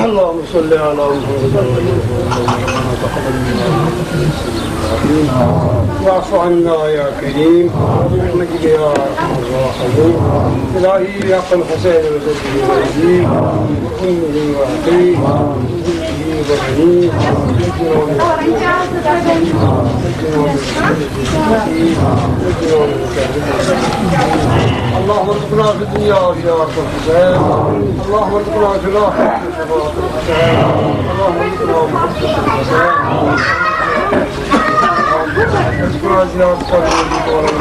اللهم صل على محمد واعف عنا يا كريم برحمتك يا ارحم الراحمين. الهي يا قلب حسين وسيده العزيز وامه واخيه وبنيه اللهم ارزقنا في الدنيا وزيارة الحسين. اللهم ارزقنا في الآخرة شفاعة الحسين. اللهم ارزقنا بحب الحسين. ارزقنا زيارة قبره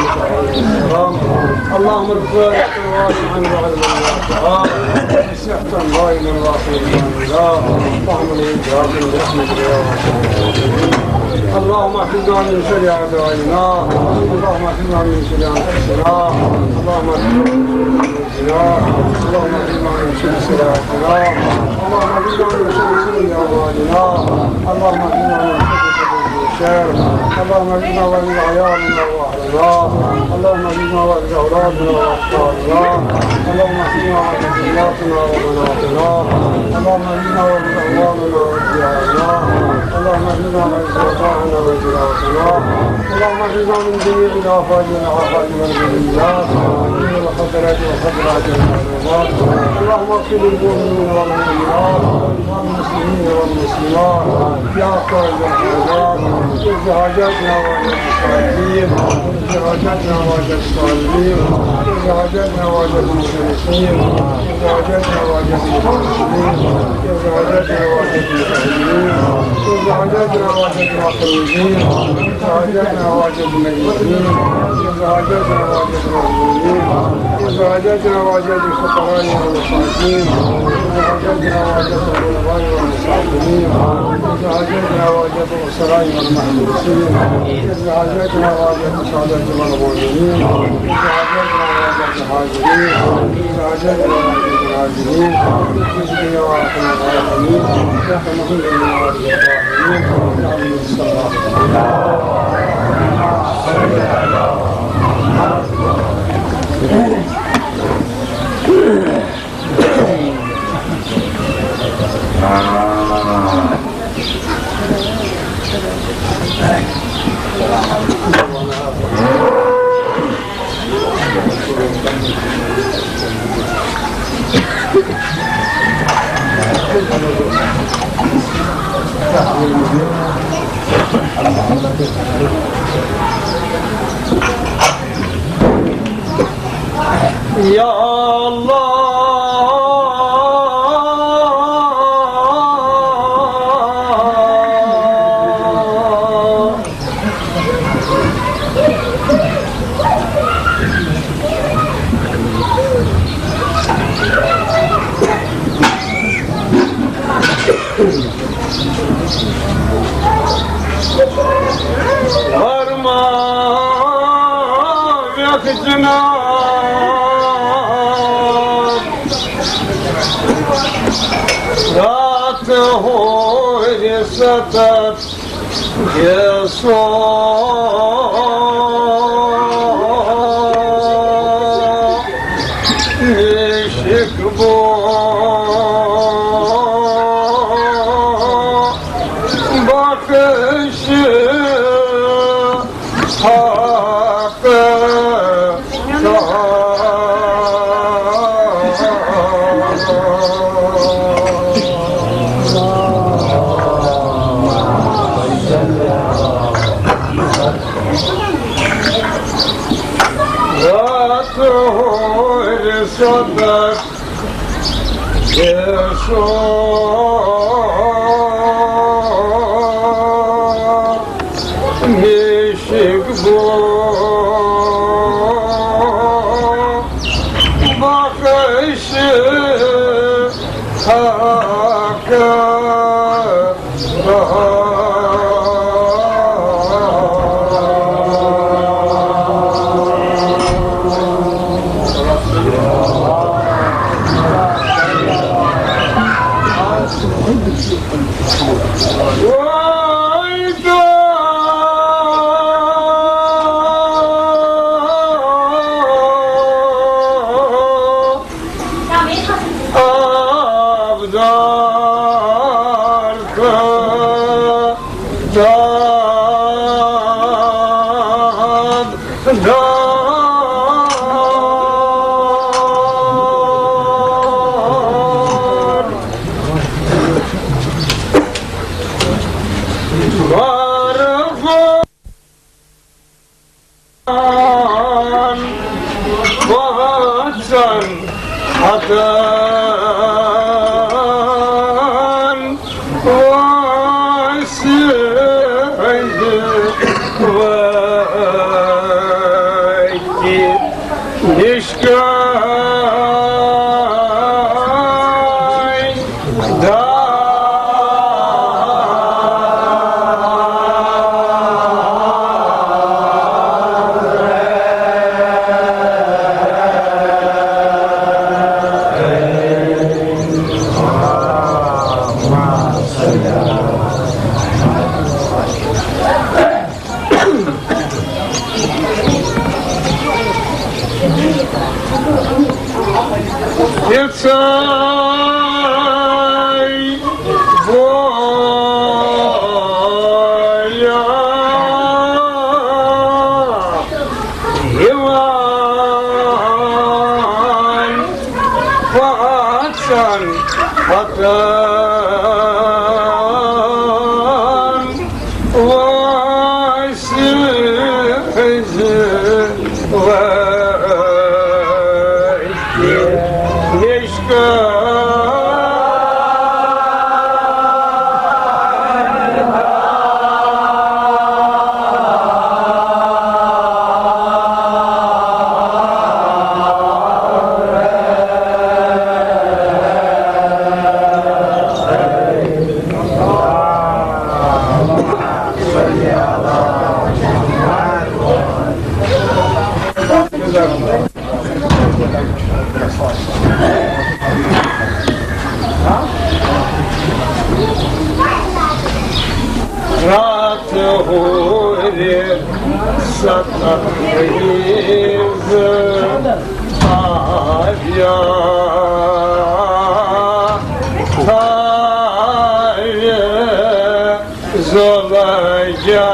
والسلام. اللهم ارزقنا واسعا وعلما واسعا وصحة دائما واخيرا وحمل إجابة برحمتك يا رب. اللهم احفظنا من شر اعدائنا. اللهم احفظنا من شر انفسنا. اللهم احفظنا من شر انفسنا. اللهم احفظنا من شر سيئاتنا. اللهم احفظنا من شر سوء اعمالنا. اللهم احفظنا من شر اللهم اجعلنا وارزق عيالنا واهلنا. اللهم اجعلنا وارزق اولادنا واطفالنا. اللهم اجعلنا وارزق ذرياتنا وبناتنا. اللهم اجعلنا وارزق اموالنا وديارنا. اللهم اجعلنا وارزق وطاعنا وجلاتنا. اللهم اجعلنا من جميع الافات والعافات والبليات من الخطرات والخطرات والمعلومات. اللهم اغفر للمؤمنين والمؤمنات والمسلمين والمسلمات يا قائد الحاجات. اجز حاجاتنا وحاجات الصالحين. اجز حاجاتنا وحاجات الصالحين. اجز حاجاتنا وحاجات المخلصين. اجز حاجاتنا وحاجات المخلصين. اجز حاجاتنا وحاجات المخلصين. اجز حاجاتنا وحاجات المخلصين. اجز حاجاتنا وحاجات المجلسين. اجز حاجاتنا وحاجات المظلومين. اجز حاجاتنا وحاجات الفقراء والمساكين. اجز حاجاتنا وحاجات الغرباء والمسافرين. اجز حاجاتنا وحاجات الأسراء والمحبوسين. اجز حاجاتنا وحاجات السادة والمؤمنين. اجز حاجاتنا وحاجات الحاجرين. اجز حاجاتنا وحاجات الحاجرين. اجز يا ارحم الراحمين يا رحمة الراحمين يا عظيم الصلاة. يا الله في الجنان ذاته رستت يسوع يشكبو fakat yaşamışık bu bakışı hakka Atan vasiydi vakti nişkay da Yetsay boya Yivan Fatsan Fatan Vasıfızı Raturi satakriz avya tayye zolaya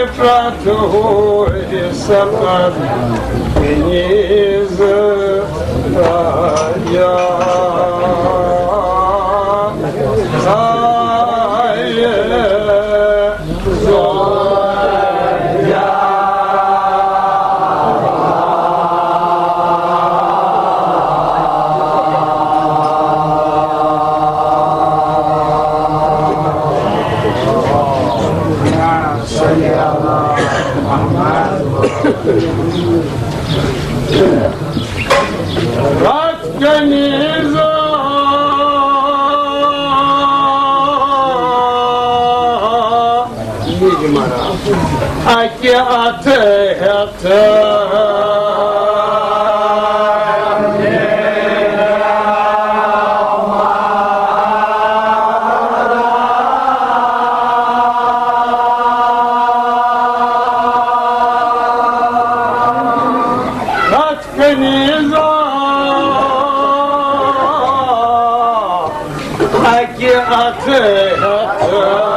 Yefratuhu sakat deniz ya saye zoya Ratkaniza Nijmara Aki ate hata Aki ate hata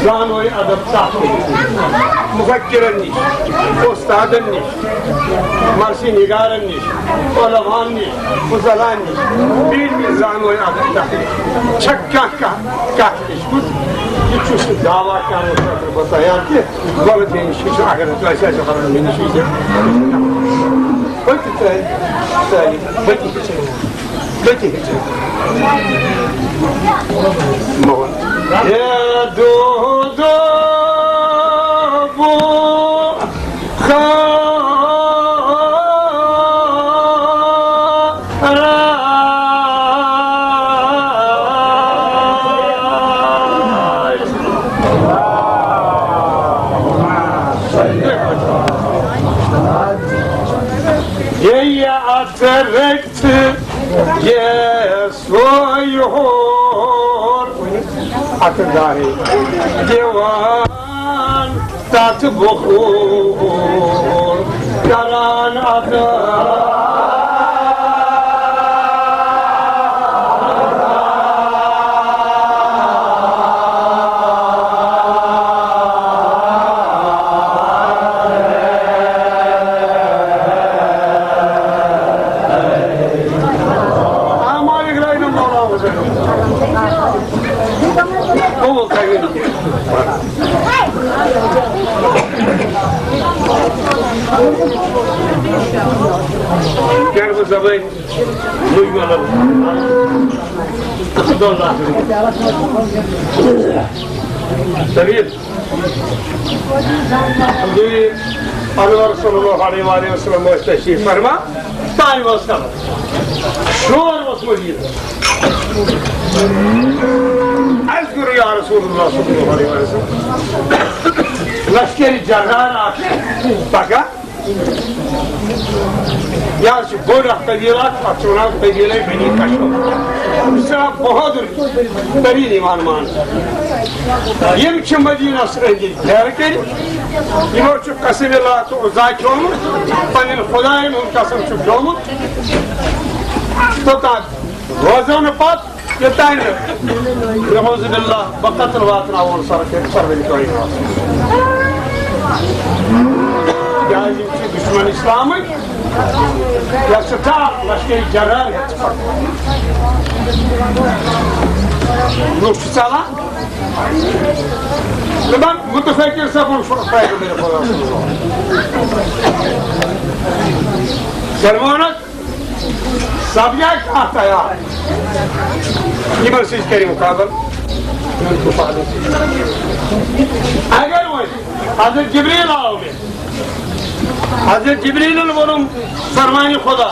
زانوي أدب صاحبي مفكر النيش أستاذ النيش مرسي نقار النيش علماء النيش فضلاء النيش بير زانوي أدب صاحبي شكا كاكتش كد يتشوش دعوة كانوا بطيارتي قولت لي نشيش آخر تلاشا شخرا من نشيش قلت تالي بيتي هجر مهون يا دودو بو يا أتركت يسوع يهور أتداري ديوان تاتبخور كران أتداري كان بزبين مجمل دولار سبيل دوی انور صلی الله علیه و آله و سلم تشریف فرما تای واسطه شور واسمجید اذكر يا رسول الله صلى الله عليه وسلم لشکری جرار آکه بگه یا شو بورا قبیلات پچونا قبیله بنی کشو بسرا بہادر ترین ایمان مان یم چه مدینه سرنجی دیر کری یمو چه قسم الله تو ازای کیومو پنین خدای من قسم چه کیومو تو تا روزان پات يتعين نعوذ بالله بقتل واتنا ونصرك صرف الكوين جاهز يمشي دشمن إسلامي يستطيع لشكري جرار يتفق نوش سالا لمن متفكر سفر فايد من الله سلمانك سابيك أحتيا يمرسيش كريم مقابل اگر وش حضرت جبريل آوه حضرت جبريل الورم فرماني خدا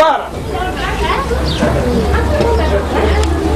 12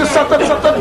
70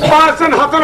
500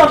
7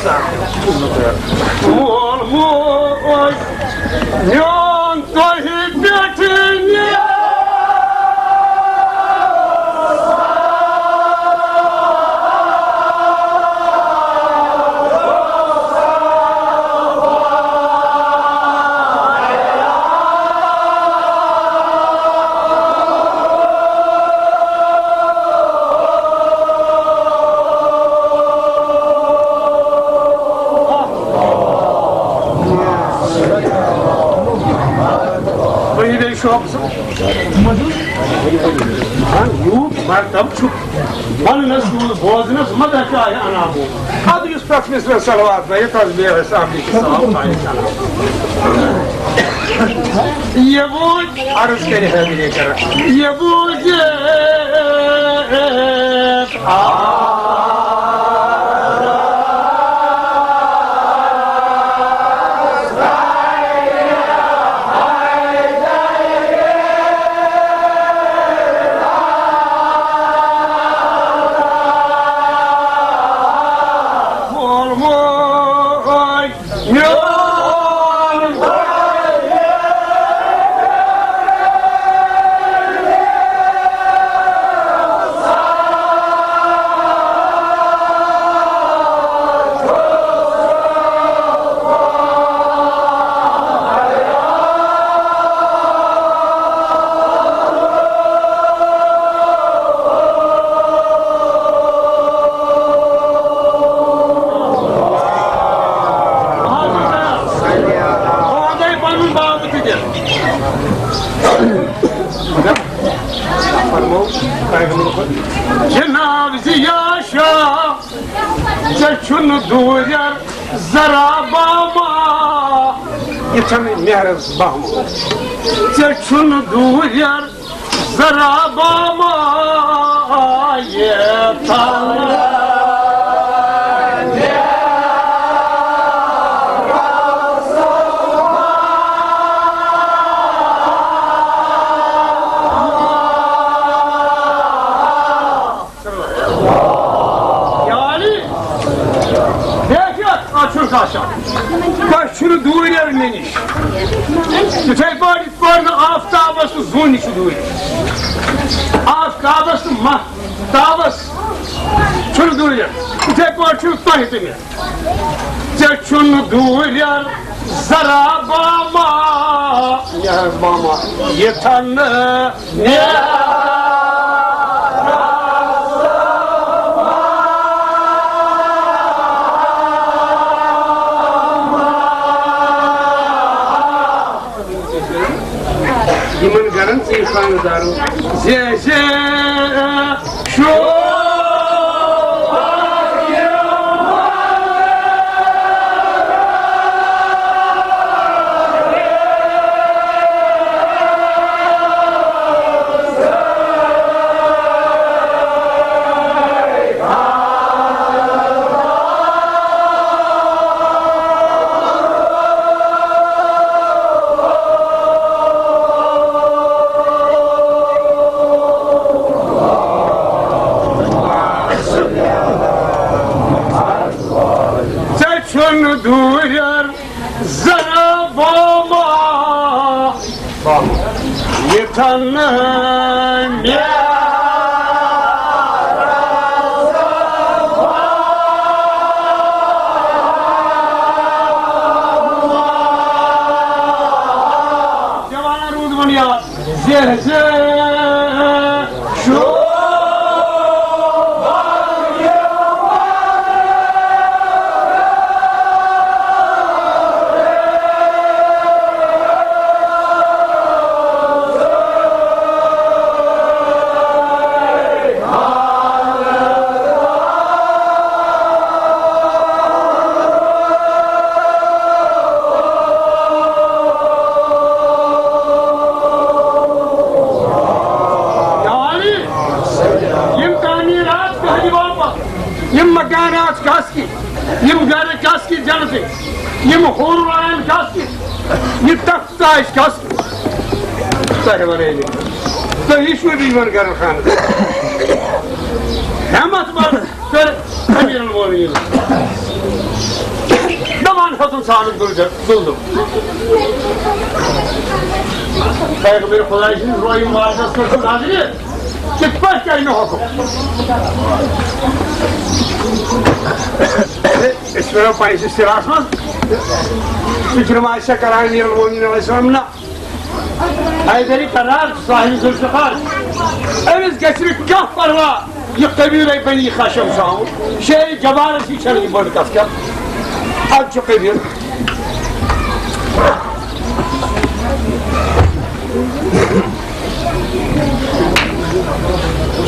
Mol mol Nyon tohi betinye Cenab Ziyaşa Çeçun duyar zarabama Yetem mehrez bahma Çeçun duyar zarabama Yetem Şunu duyuyor meniş. Tütey barit varını aftabası zun içi duyuyor. Aftabası mahtabası. Şunu duyuyor. Tütey barit şunu tahitini. Şunu duyuyor zarabama. Ya bama yetanlı ne? Yemin garın seyfanı darım. Zeze şu duyar zarabama yetanım ya Cevana rudman ya zeze şu Yem horulayan kaski, yıtaktaş kaski. Sayılarıyla. Da hiç mi bilmem garın hanım? Hemen var. Böyle emir'in olayım. Daman hatun sağlık buldum. Peygamber Kudays'ın ruhayın varsa sırtın hazırı. Çıkmaz kelime hukum. İsmero Paris istirasmaz. Fikrimi Ayşe Karay'ın Yılmı'nın Aleyhisselam'la Hayderi karar sahibi Zülfikar. Eviz geçirip kah parva yıkkabir beni yıkaşım sağım. Şey cabarısı içeri böyle kaskar. Al çok ediyor.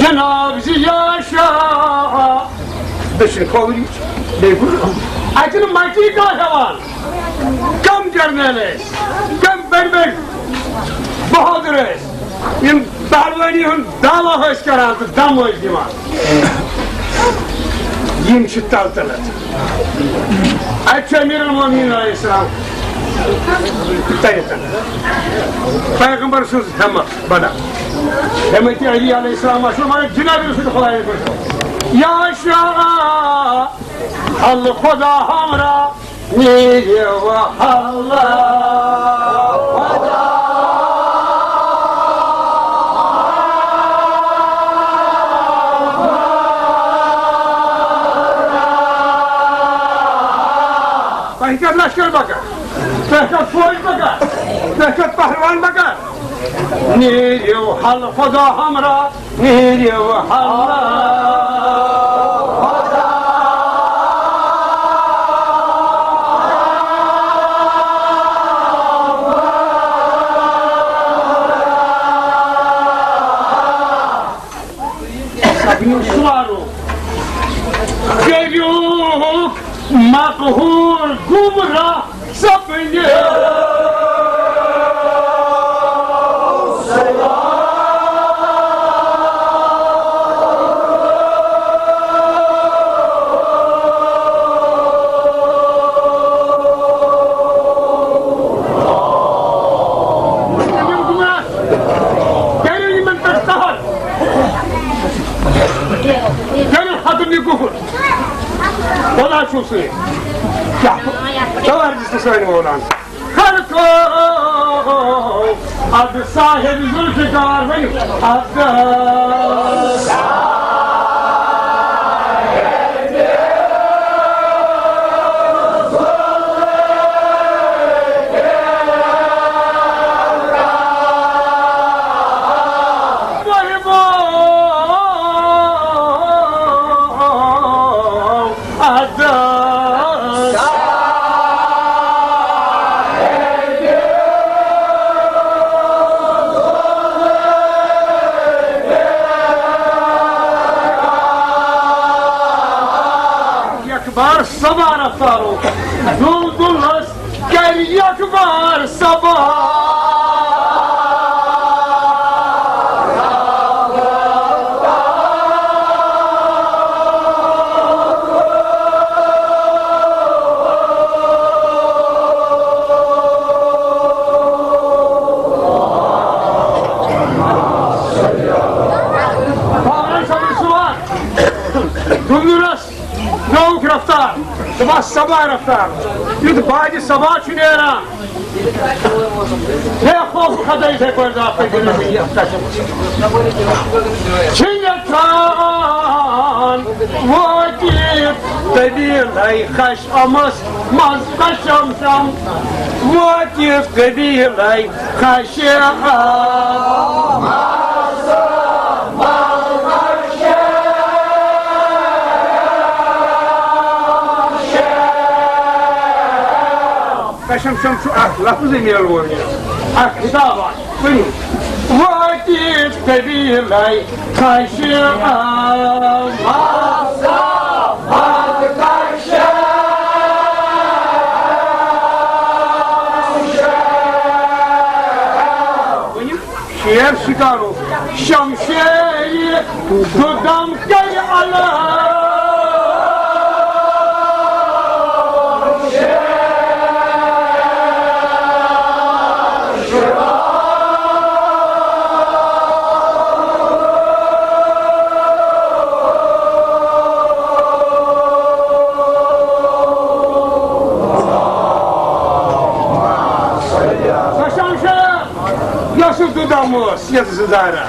Cenab-ı Ziyaşa Dışın kovuluyor. Açının maçıyı kahraman. Kam cermeli. Kam berber. Bahadırız. Yım darvaniyum dava hoş karardı. Dam hoş diman. Yim şıttı altılı. Açı Emir'in Mu'minin Aleyhisselam. Tayyitan. Peygamber söz hem bana. Demek Ali Aleyhisselam'a şu bana Cenab-ı Resulü kolaylık olsun. Yaşa Allah Khuda hamra nîr ve Allah Khuda Tahkikat Leşker bakar, tahkikat Fuhuş bakar, tahkikat Pahlivan bakar. Nîr ve Allah Khuda hamra nîr ve Allah Suaru Geluk Makhur Gumrah Sapne Ola şusu. Ya. Davar diskusyon olan. Kalko adı sahibi Zülfikar benim. Adı Yakbar sabah raftarı, duldulas gel yakbar sabah. Raftar, sabah raftar. Yut baadi sabah çünera. Ne hof kadar tekrar da affedilmez. Çingetan vakit dediğinay kaş amas maz kaşamsam vakit dediğinay kaşam. Kaşam şu lafız emir oluyor. Kitaba. Buyurun. Vakit kabilay kaşam. Masafat kaşam. Buyurun. Şiir şikaru. Şamşeyi dudam kay Allah. şahsiyet zidara.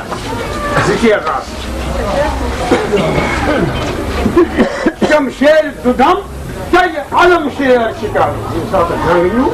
Zikiye kas. Kam şehir dudam, kaya alım şehir çıkar. İnsan da canıyor.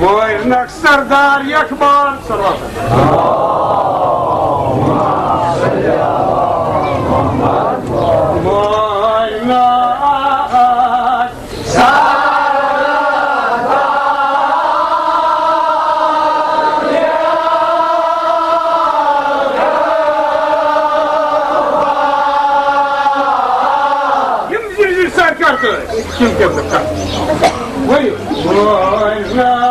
Moynak Sardar Yakbar Sarvat. Moynak Sardar Kim zilzil sarkartı? Kim kemdikler? Buyur. Moynak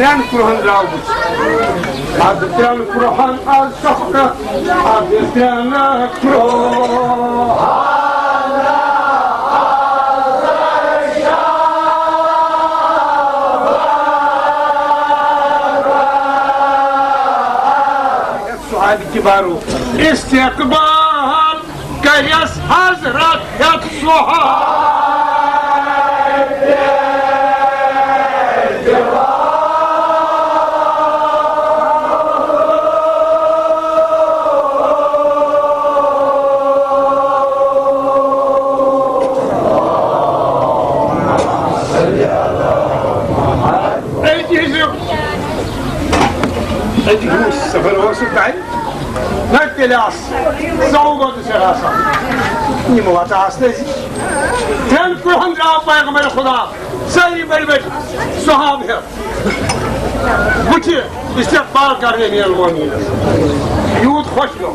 Tren kuruhan raubus. Adı tren kuruhan az şafkat. Adı tren kuruhan az şafkat. Adkibaru istiqbal Kayas Hazrat Yat سفر وصل بعد ما تلاس صعوبة سراسة نموت عستزي كان كلهم جاء پیغمبر خدا ساری بلبل صحابه بچه استقبال کرنے میں المومنین یود خوش لو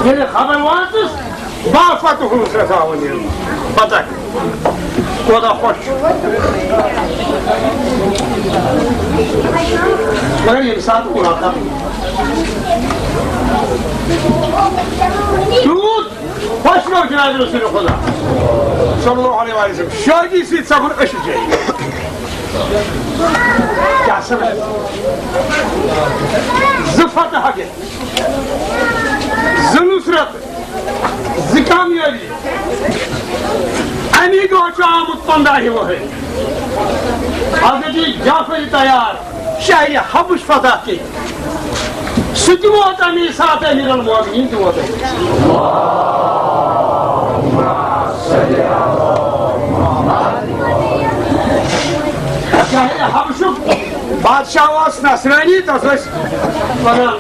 یہ خبر واسس با فتح نصرتاونی بطک خدا خوش مگر یہ ساتھ مراقب درود خوش لو جناب رسول خدا صلی اللہ علیہ وسلم شادی سے سفر اشو جائے کیا سمجھ زفت حقیق زنصرت زکامیابی امیگو چامت پنداہی وہ ہے حضرت جعفر تیار شاہی حبش فتح کی ستوات امی ساتھ امیر المومنین دوات ہے شاہی حبشو بادشاہ واس نصرانی تصوش ونان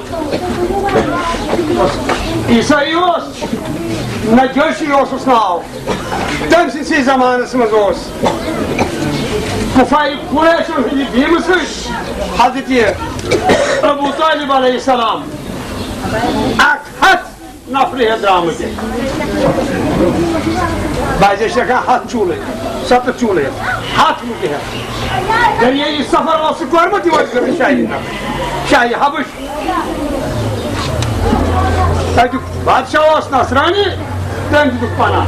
عیسائی واس نجاشی واس اسناو تمسی سی زمان اسمز واس کفائی قریشو ہی بیمسش حضرت ابو طالب علیہ السلام اکحت نفری درامتی بعضی شکا ہاتھ چولے سب چولے ہاتھ مکے ہیں در یہ سفر واسو کرمتی وقت کرنے شاہی نفر شاہی حبش تاکہ بادشاہ واس نصرانی تنجی دک پانا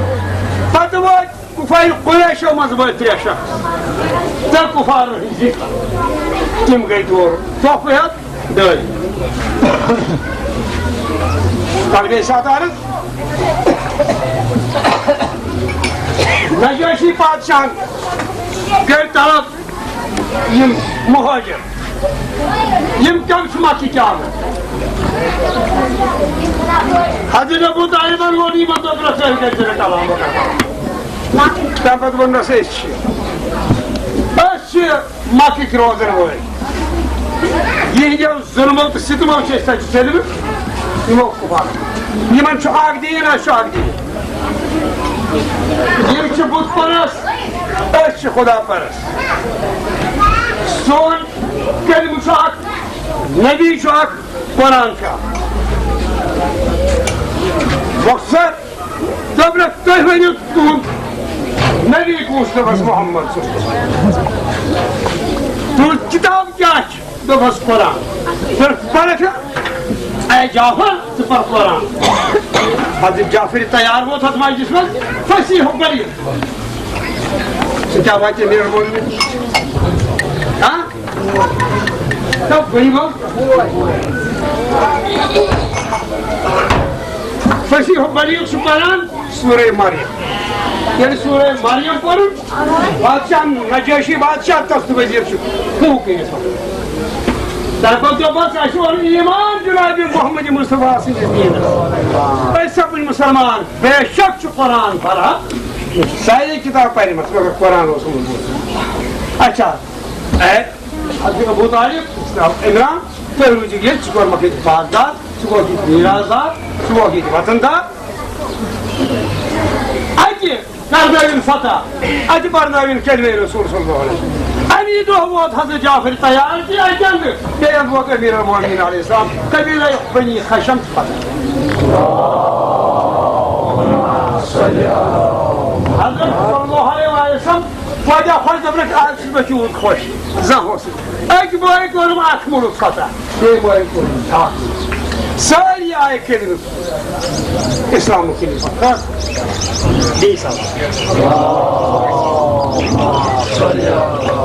پتہ وقت کفار قریش و مذہب ترے شخص تر کفار رہی تم گئی دور توفیت داری قلبی ساتھ آرد نجاشی پادشاہ گئی طرف یم مہاجر یم کم شماکی کیا حضرت ابو طالب الونی مطلب رسول کے جنہ کلام بکرتا تابت بندہ سے اچھی ماکی کروزن ہوئے یہ جو ظلموں تو ستموں چیستا چلو یمو کفار یمن چھو آگ دین ہے شاگ دین یم چھو بود پرست اچھی خدا پرست سون کلم شاک نبی شاک قرآن کا مقصد دبلت تحوینی تون نبی کوشت بس محمد صلی اللہ علیہ وسلم تو کتاب کیاچ تو بس قرآن پھر پرکھا اے جعفر تو پر قرآن حضرت جعفر تیار وہ تھا تمہاری جس وقت فصیح ہو گئی کیا بات ہے میرے مومن ہاں تب گئی وہ فصیح ہو گئی قرآن سورہ مریم یعنی سورہ مریم پر بادشاہ نجاشی بادشاہ تخت وزیر چھو خوک ہے تاکہ جو بس اشور ایمان جناب محمد مصطفیٰ سے دین ہے سب مسلمان بے شک چھو قرآن پڑھا ساری کتاب پڑھی مطلب قرآن رسول اللہ اچھا اے حضرت ابو طالب عمران تروی جی گل چکور مکید بازدار چکور کی میرازدار چکور کی وطندار اجی کردوین فتح اجی برنوین کلمه رسول صلی اللہ علیہ وسلم امید و حضرت حضرت جعفر تیار کی اجند بیاد وقت امیر المومنین علیہ السلام قبیلہ بنی خشم فتح حضرت صلی اللہ علیہ وسلم وجہ خوش دبرک آج بچود خوش زن حسن اگه باید کنم اکمل فتح باید کنم ساری آیه کلمه اسلام و کلمه فتح بیس اللہ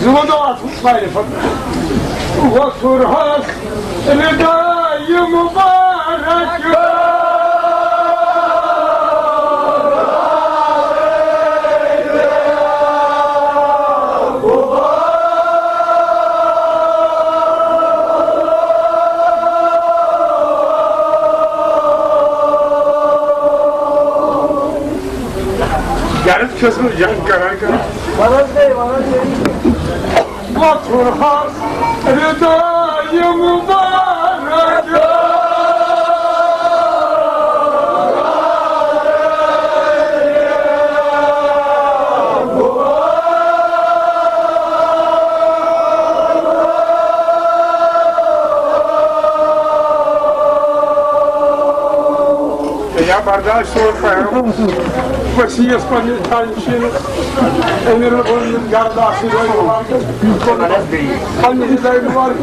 زودات صايفة وصرهاك رداي مبارك قاعد تكسر الجنگ كراك وصرهاك رداي مبارك يا برداشت صور فهم وسيس من تانشين امير القوم قرداشي قلبي زي المبارك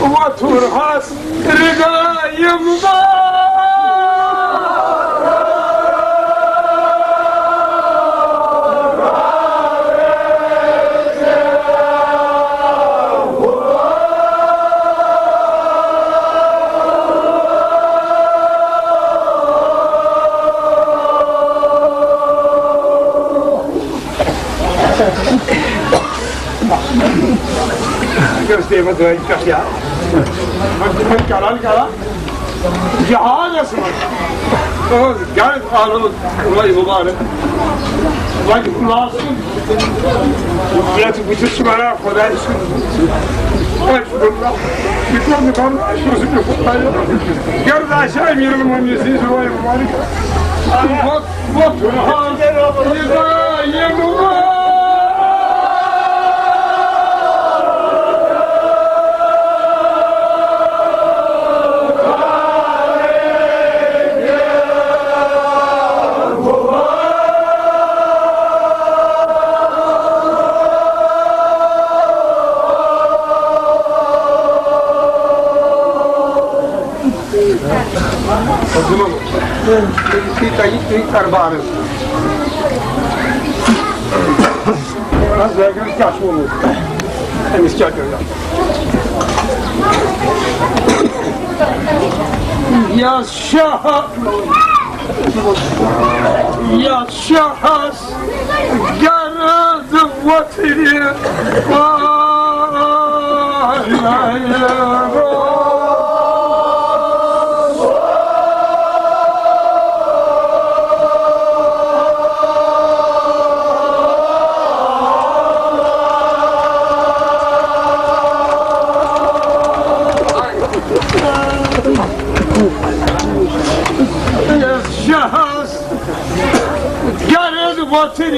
وترهاس رقاي مبارك استيفاد هاي الكحية من كلام جهاد اسمه قاعد قالوا الله مبارك الله ناصر لا تبتش معنا خداي يكون نقول شو سبب قرد عشان من المؤمنين الله مبارك وقت يا مبارك في طريق أربعة هذا يقول كاشمون مستعجل يا شهر يا شخص قرد وطني شخص قرد وطني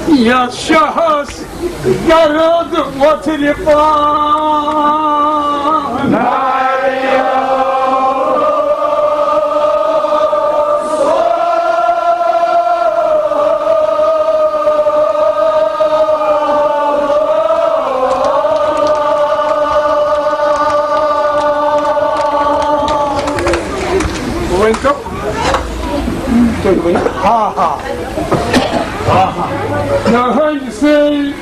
يا شخص قرد وتليفون وينكم؟ ها نهجسي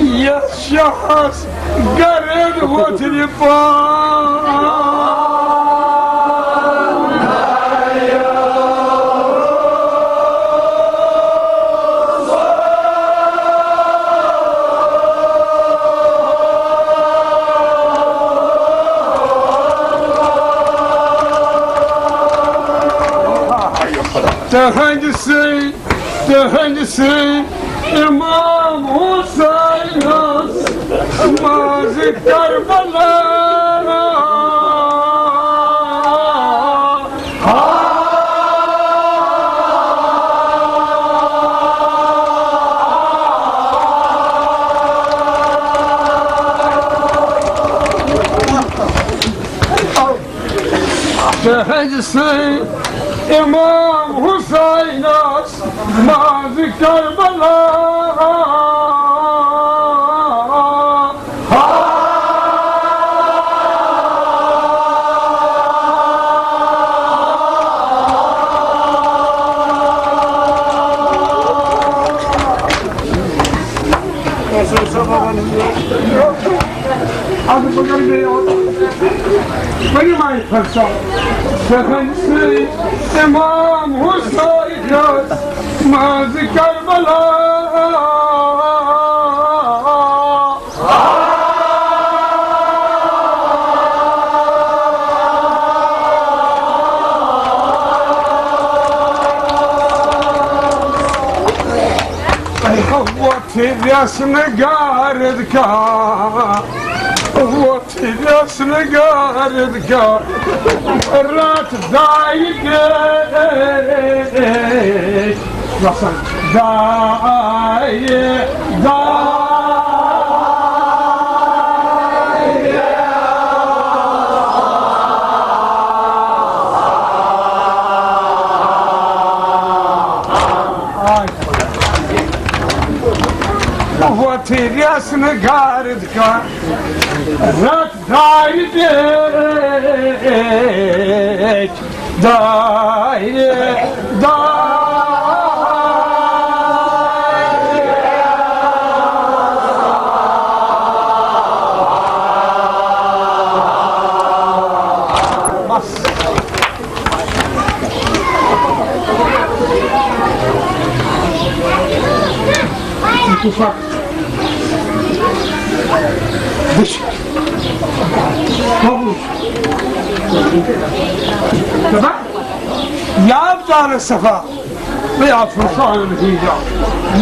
يا شخص قرد وتليفون تهجسي إمام حسين ما ذكر بلا تهجسي إمام حسين ما ذكر بلا تهجسي إمام حسين ما ذكر بلا الياس نقاردك الياس نقاردك الرات دايق وصل دايق الياس نقاردك الرات دايق يا أبطال الصفا ويا فرصان الهيجة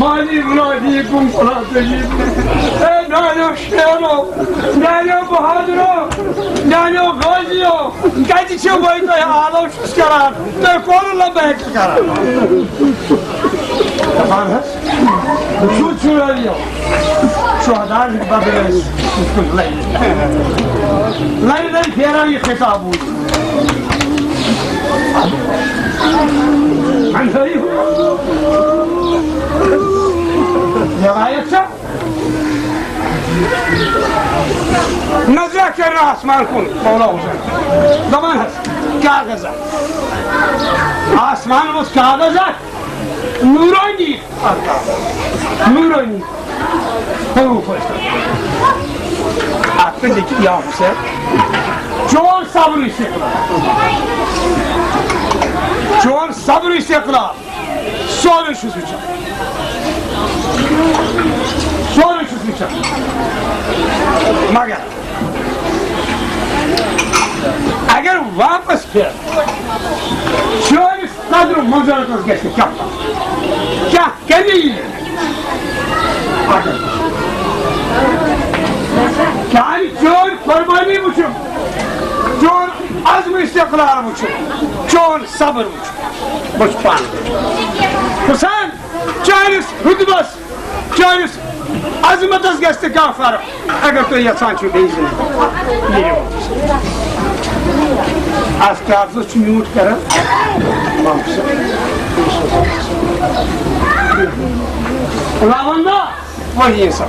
مالي مناديكم فلا تجيبني نانو شيرو نانو بهادرو نانو غازيو قاعد تشوفوا يا عالم شو سكران تقول الله بهك سكران تفهم شو اليوم شو هذا البابلس ليلة فيراني خطابه عن فريق يا غاية نزاك الراس مالكم مولاه ضمان كاغزة آسمان بس كاغزة نوراني نوراني حروف عقلك يا حسين جون صبر استقلال جون صبر استقلال سوال شو سوچا سوال شو سوچا مگر اگر واپس پھر چون قدر مزارت گشت کیا کنی yani çoğun kurbanı buçuk, çoğun azm istiklal buçuk, çoğun sabır buçuk, buçukan. Kusan, çoğunuz hudbas, çoğunuz azmetas geçti kafir. Eğer tu yatsan şu beyzini, yeri olursun. Askarsı şu yumurt kara, mamsı. Lavanda, vay insan.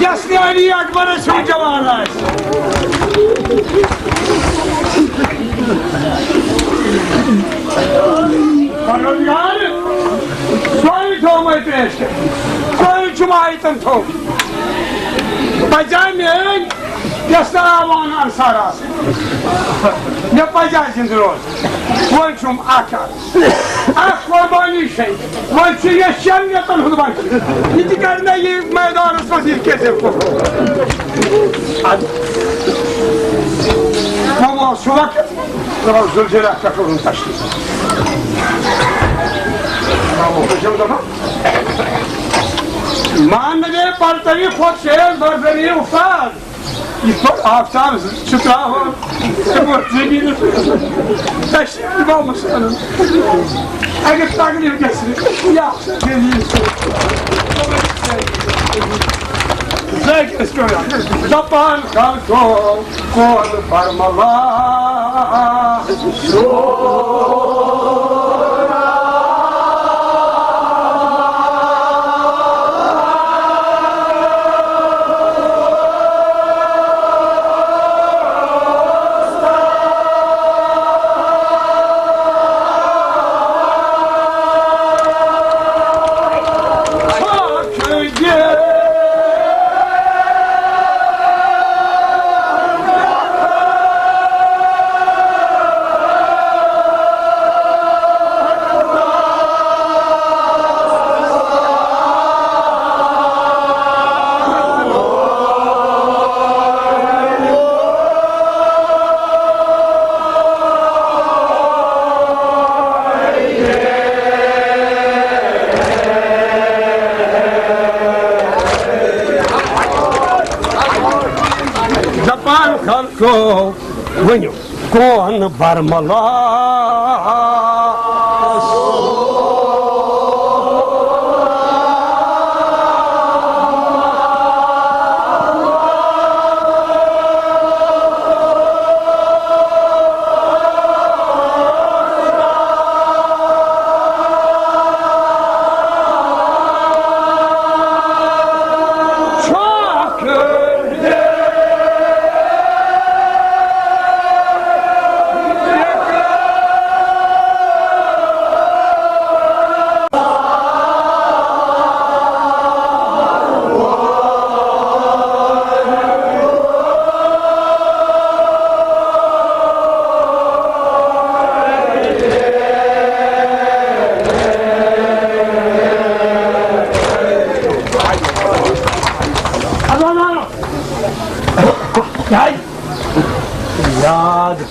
Yasniyani akbara şu cevahlar. Parodigar, soy tohmayı preşke, soy cumayitın toh. Bacayın yasnavan ansaras. Ne bacayın duruyor? Volçum akar. Ak kurbani şey. Volçu yaşayan yatan hudbay. İtikarına yiyip meydanı sözü kesip koy. Hadi. Ama şu vakit zaman zülceler takılın taştı. Hocam da bak. Manne partayı koçer bardani ufad. İfat aftan çıtra var. Bu zemini taşıyıp olmuş hanım. Eğer takdir geçsin. Ya geliyorsun. Zek istiyor. Zapan kalko kol parmala. Go, when you go on the Barmala.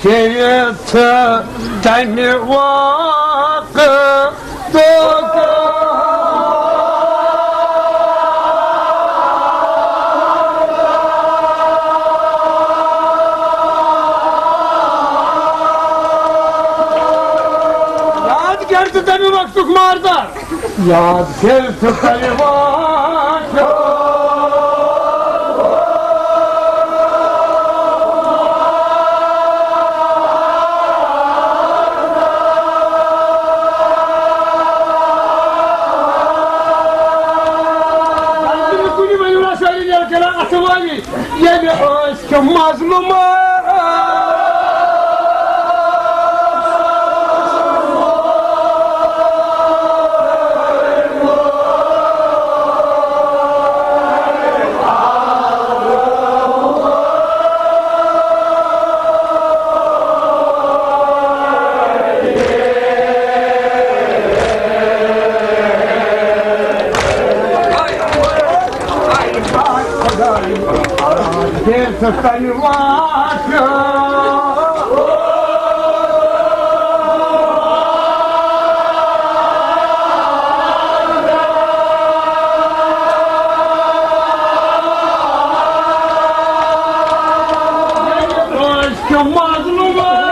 Seyirte teni vakı Yadigar teni vaktuk mardar Yadigar teni vaktuk يلي عشكم مظلومة Tani vakı aşkım mazluma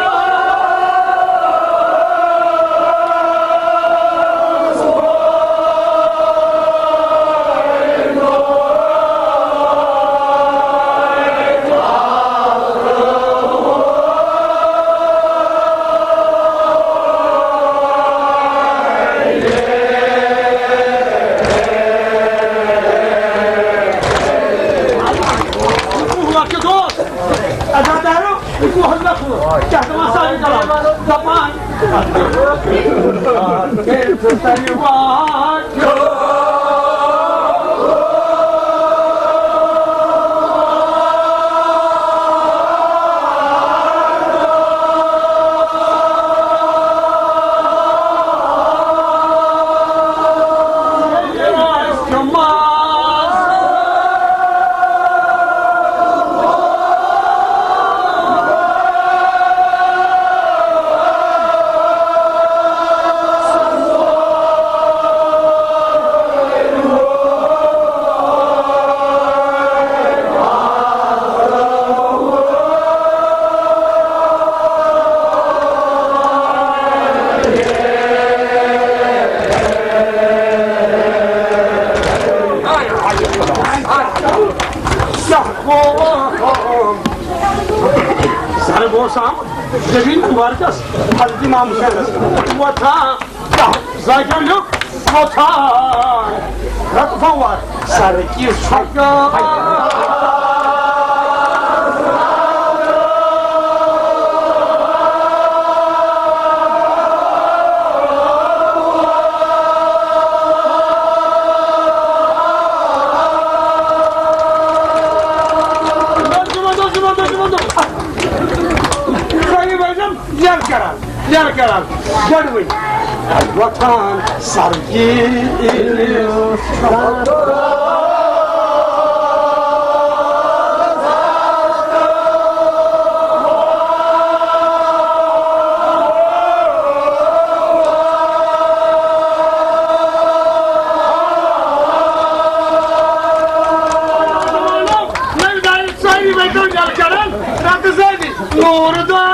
Sarı boğsam, demin mübarkas, Hazreti İmam Hüseyin vatan, zaten yok, vatan. Rakıfan var, sarı ki şaka. Yer karar, gelmeyin. Vatan sargılı. Mevdayı sahibi bekliyor yer karar. Rakı sahibi. Nurda.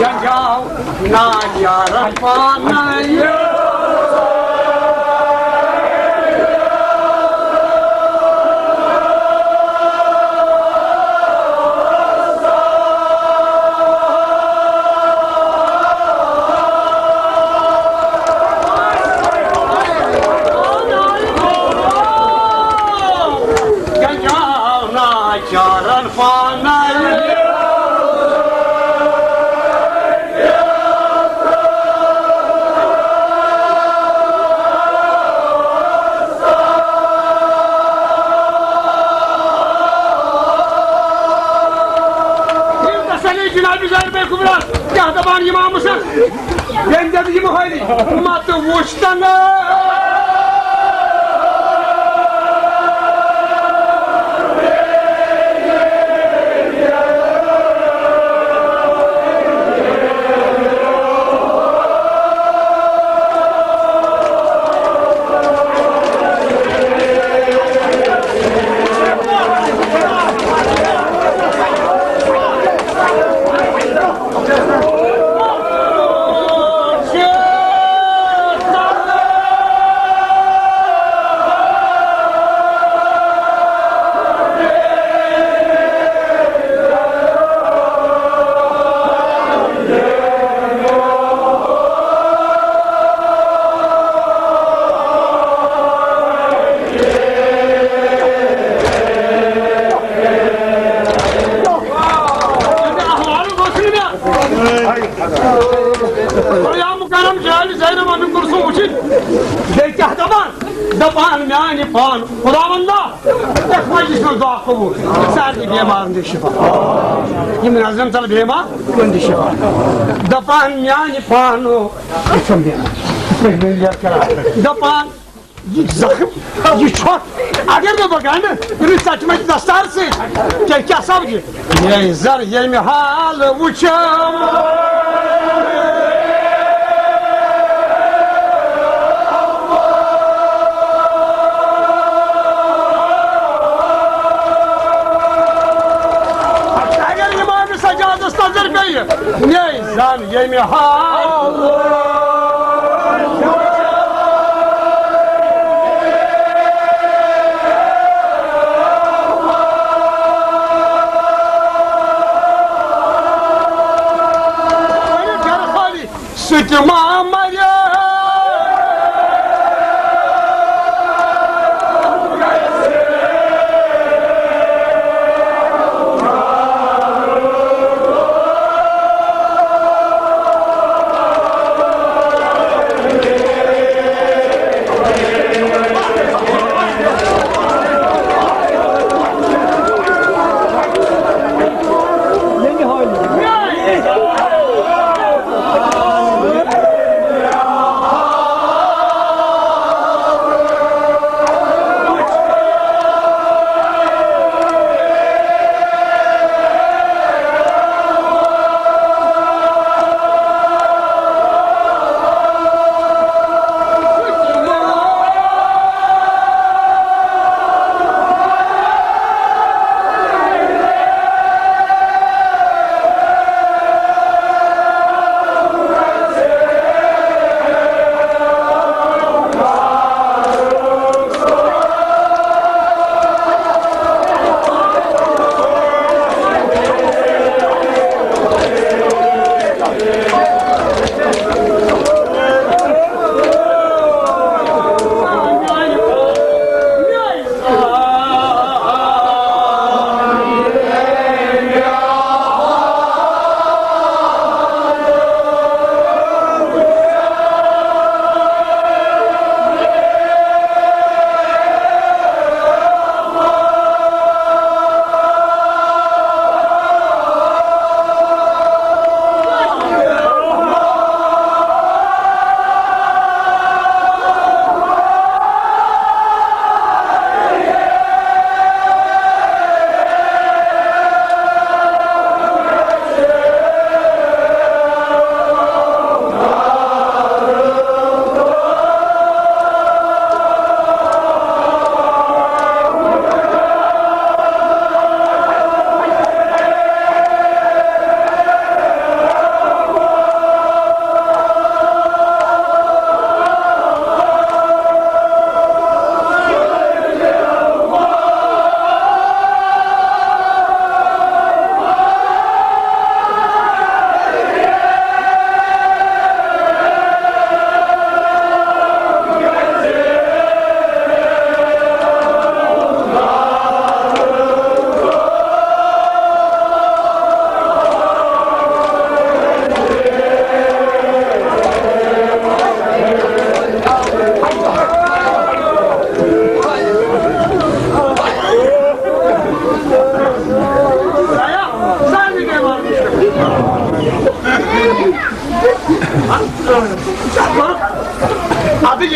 Janjau Nadia Rapanaya Janjau Nadia Rapanaya Dapaan imam mısın? Ben de diyeyim haydi. Umatı vuştana. Dapaan yani pan, Kur'an'da ekmacısına dua kabul. Sadece bemarında şifa. Yemin azam tabi bemar, kendi şifa. Dapaan yani pan o. Geçim bemar. Dapaan zahım, çok. Agar da bakan, bir saçma dastarsın. Kek sabcı. Ye zar yemi hal uçam. Ne zan yemi hal sütü mamaya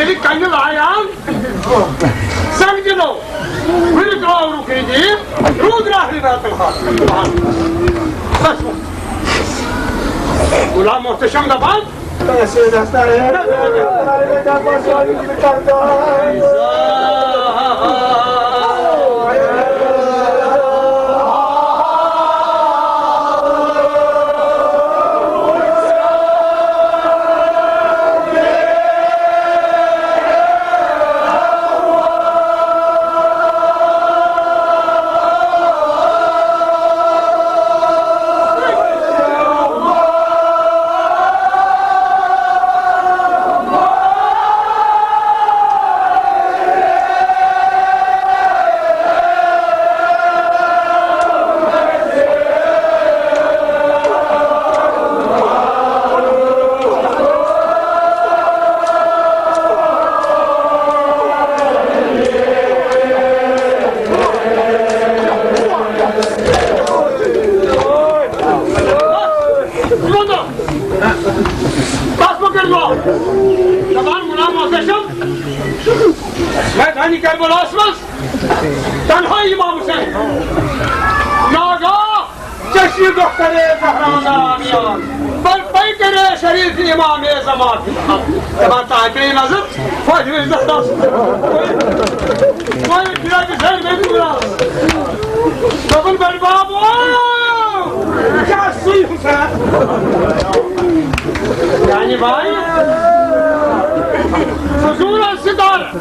Yeli kanı layan. Sevgilo. Bir kavru kedi. Rudra hrivatın hat. Ulan muhteşem de bak. Ben size hastaneye. Ben başarılı gibi kardeş. Hani Kerbela asmaz. Tenha imam Hüseyin. Naga çeşmi doktere Zahran'a miyan. Baykere şerif imam-ı zaman. Ben takibi nazır. Fayda Zahra. Vay biraz güzel benim biraz. Kabul ben babu. Ya suyum sen. Yani vay. Huzura sidar.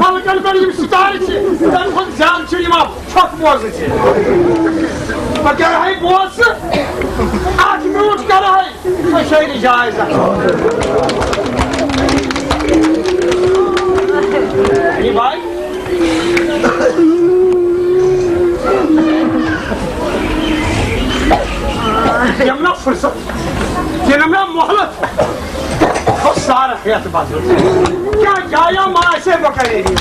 Falıkalı benim sidar için. Ben bunu camçı imam. Çok bozucu. Bak yarayı boğazı. Akimi uç yarayı. O şey rica eder. İyi bay. Yemlak fırsat. Yenemem muhalat. O sarı hayatı batıyor. Ya maaşe bakarım.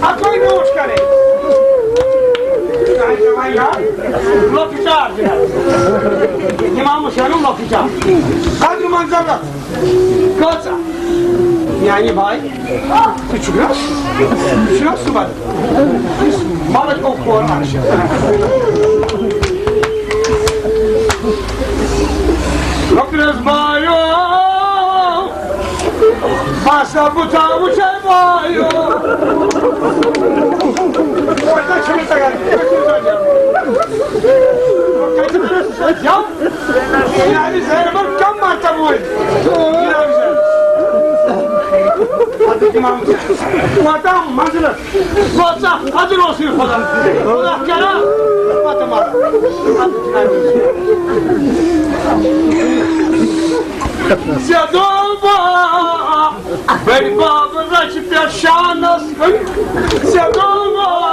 Akoy ne uç kare. Ya. Lopicar. İmam Hüseyin'in lopicar. Kadri manzara. Koça. Yani bay. Küçük. Küçük su var. Balık okuyor. Lokres bayo. Pasa buta buta bayo. Orada şimdi sakar. Ya. Yani Zeynep'in kam marta bu. Hadi imam. Vatan manzılı. Vatan hazır olsun falan. Allah kara. Vatan var. Sedova, beni babına çıktı şanas. Sedova.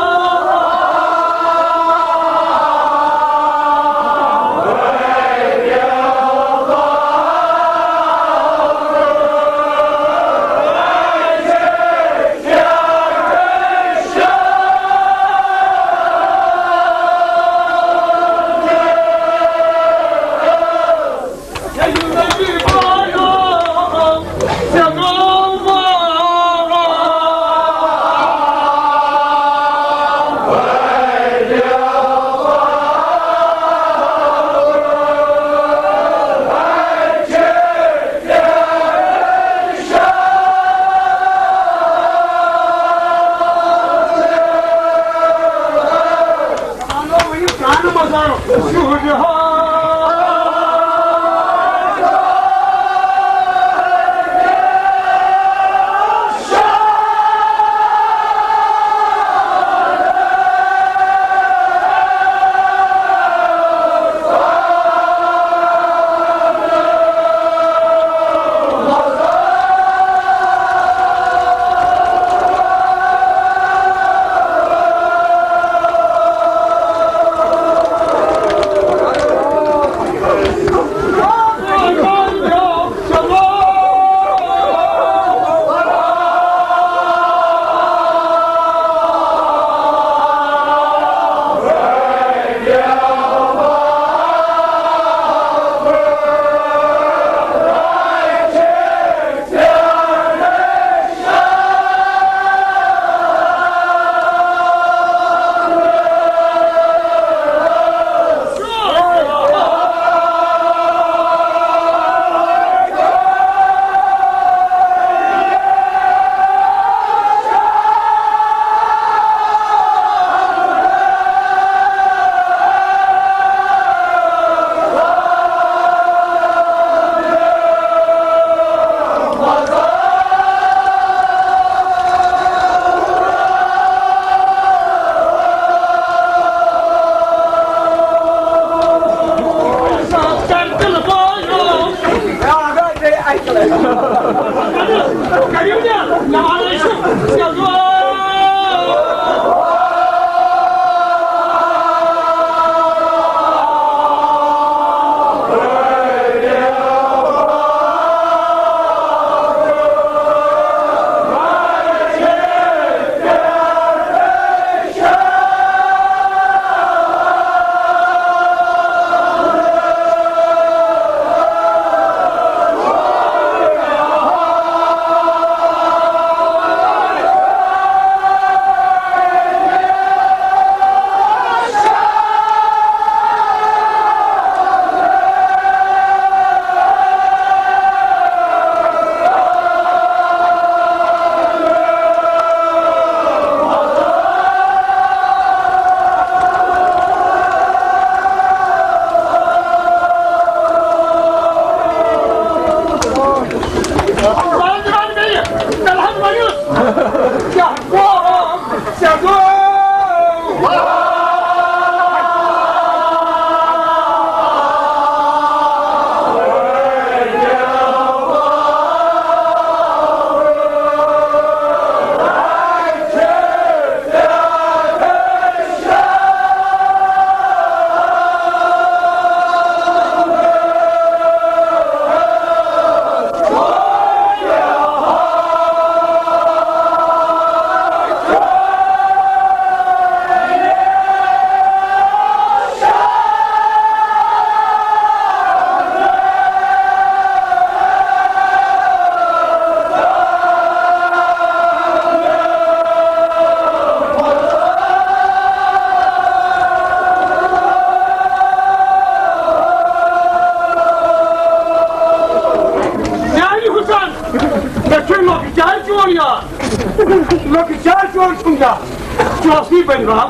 Jossi Bengal,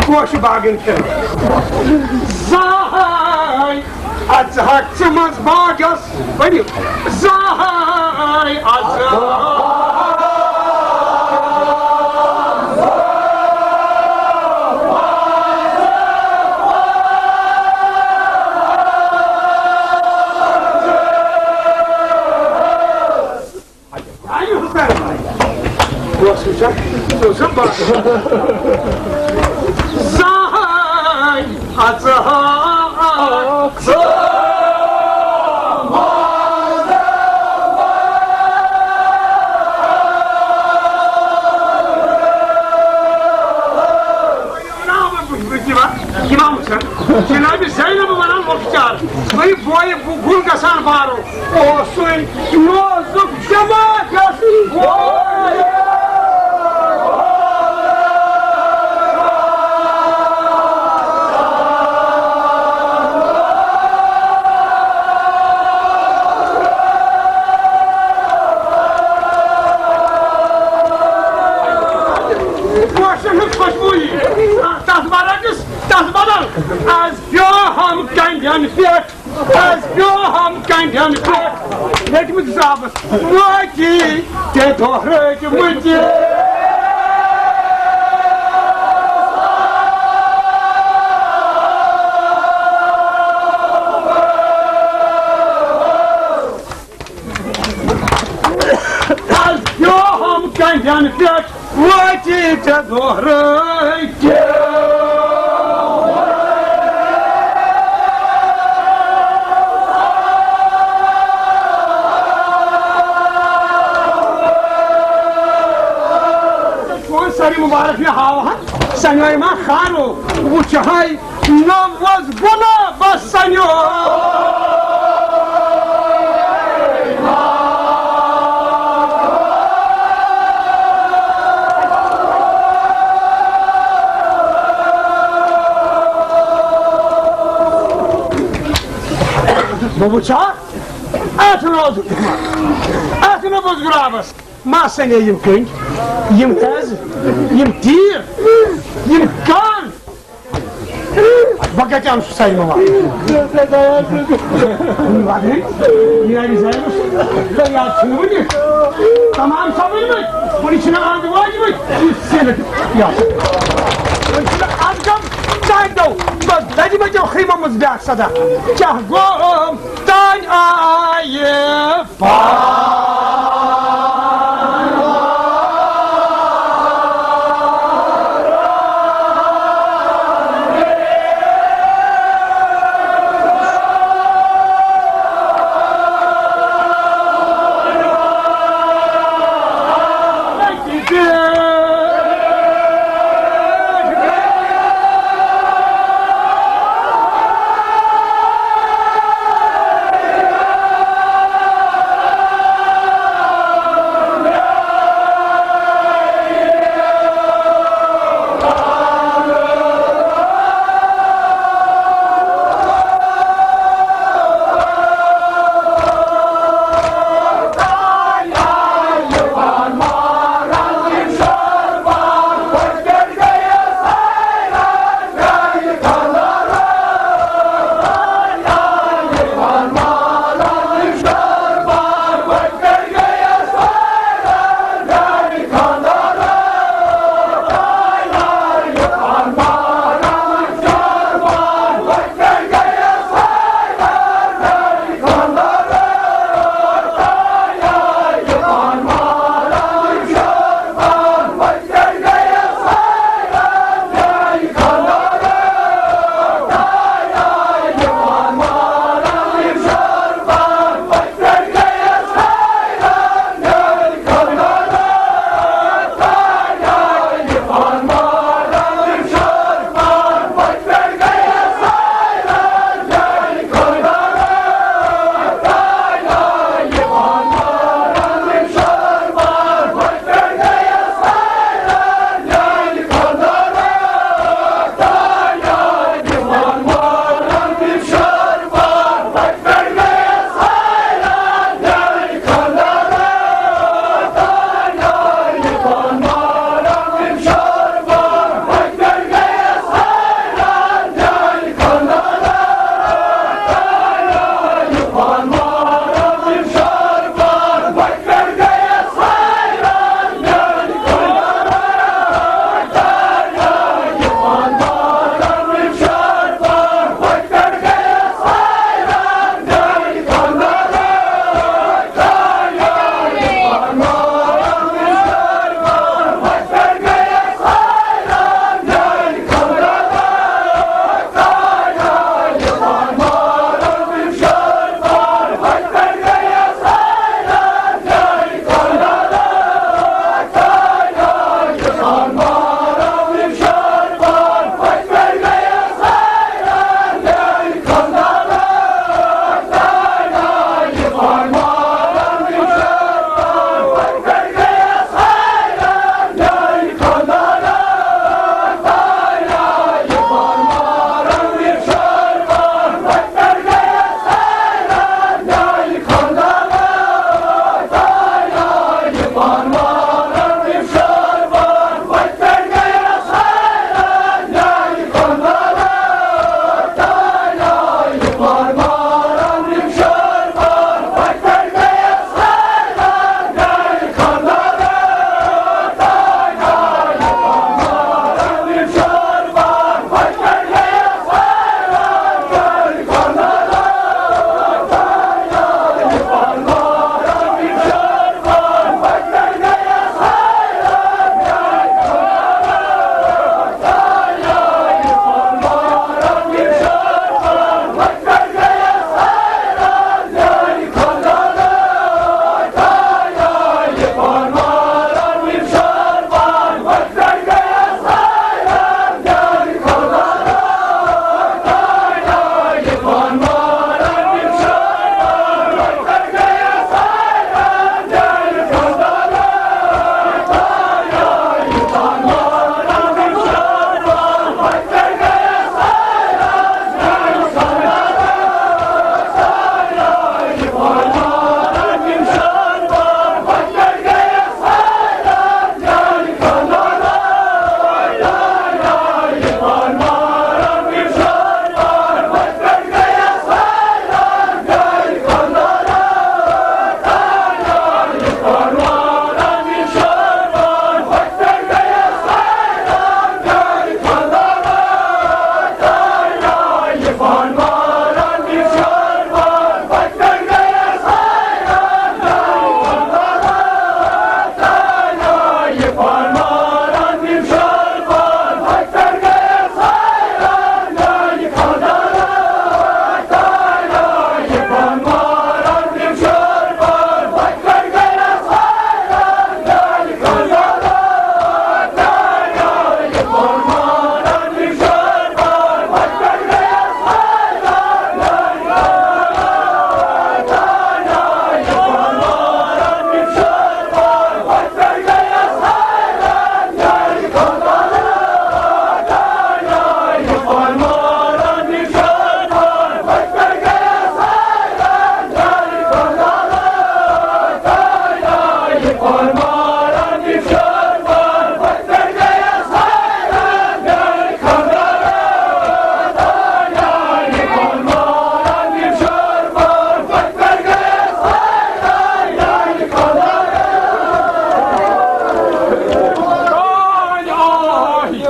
Kosh Bagan Kill. Zahai, Azhaximas Bagas, when you Zahai, Janabi Zainab Manan Mokhtar, my boy Bulgasan Baro, oh, swing, no, look, Jama, Yassi, as Johan Gandian Fiat, as Johan Gandian Fiat, let me Zabas, Waki, get over with you. As Johan Gandian Fiat, Waki, get over with you. Sari Mubarak ya hawa sanyoy ma kharo wuchai nawaz bola bas sanyo Babucha atno bozgrabas ما سنة يمكن يمتاز يمتير يمكن بقى كم ساي ماما بعدين يعني زي لا يا تشوفني تمام سويني ونشنا عند واجبي سنة يا ونشنا عندكم تعالوا بس لازم أجي خيمة مزباح صدا جاهقوم تان آيه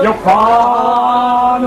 يقال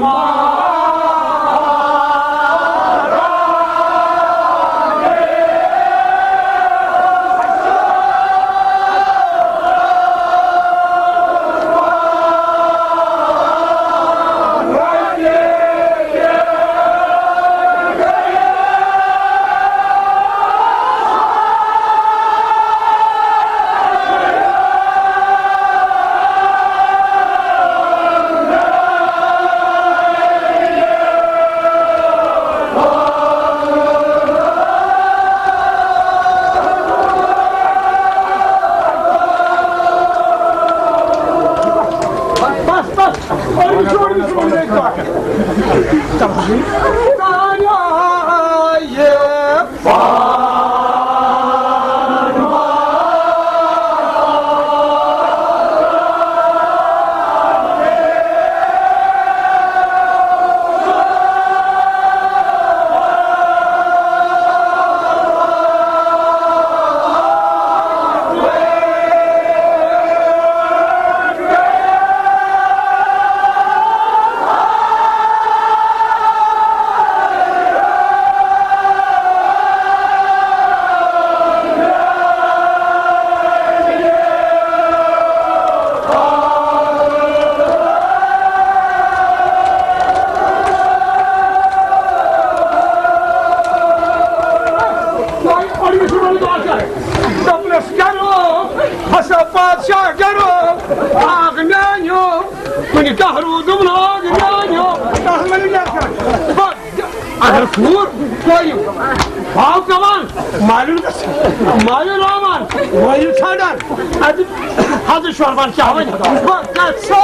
Arthur, koyun. Halk aman, malum aman, koyun çağıran. Hadi şorban kahve. Bak kaçsa.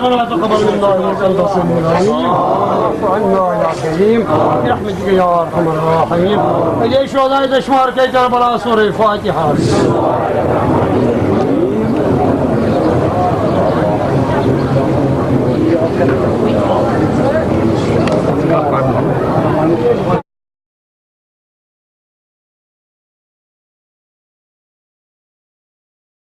ربنا تقبل منا انك انت السميع العليم واعف عنا يا كريم برحمتك يا ارحم الراحمين. اليش وضعت اشمار كي كربلاء سوره الفاتحه.